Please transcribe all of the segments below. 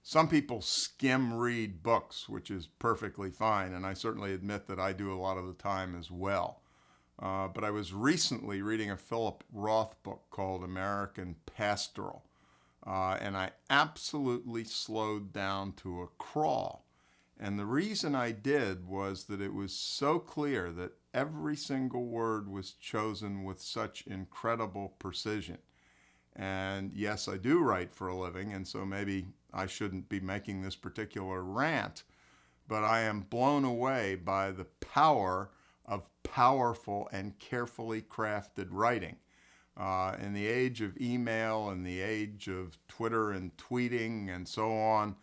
Some people skim read books, which is perfectly fine, and I certainly admit that I do a lot of the time as well. But I was recently reading a Philip Roth book called American Pastoral, and I absolutely slowed down to a crawl. And the reason I did was that it was so clear that every single word was chosen with such incredible precision. And yes, I do write for a living, and so maybe I shouldn't be making this particular rant, but I am blown away by the power of powerful and carefully crafted writing. In the age of email and the age of Twitter and tweeting and so on,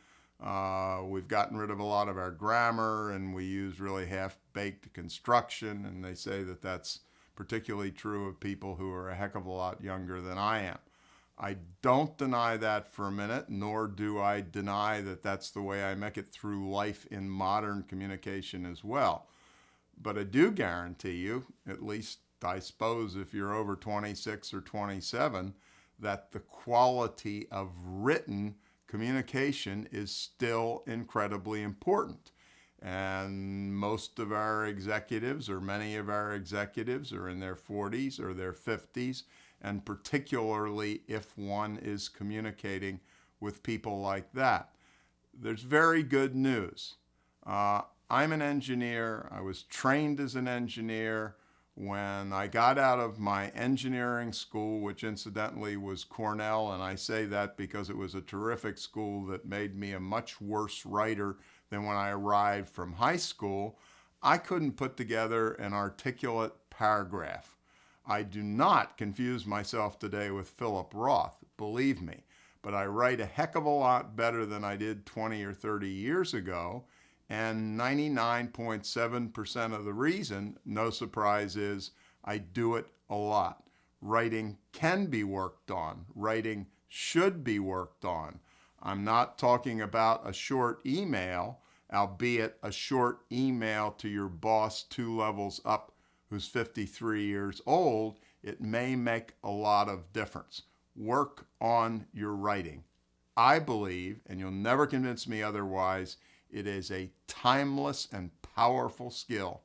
we've gotten rid of a lot of our grammar and we use really half-baked construction, and they say that that's particularly true of people who are a heck of a lot younger than I am. I don't deny that for a minute, nor do I deny that that's the way I make it through life in modern communication as well. But I do guarantee you, at least I suppose if you're over 26 or 27, that the quality of written communication is still incredibly important. And most of our executives, or many of our executives, are in their 40s or their 50s, and particularly if one is communicating with people like that. There's very good news. I'm an engineer. I was trained as an engineer. When I got out of my engineering school, which incidentally was Cornell, and I say that because it was a terrific school that made me a much worse writer than when I arrived from high school, I couldn't put together an articulate paragraph. I do not confuse myself today with Philip Roth, believe me, but I write a heck of a lot better than I did 20 or 30 years ago. And 99.7% of the reason, no surprise, is I do it a lot. Writing can be worked on. Writing should be worked on. I'm not talking about a short email, albeit a short email to your boss 2 levels up who's 53 years old. It may make a lot of difference. Work on your writing. I believe, and you'll never convince me otherwise, it is a timeless and powerful skill.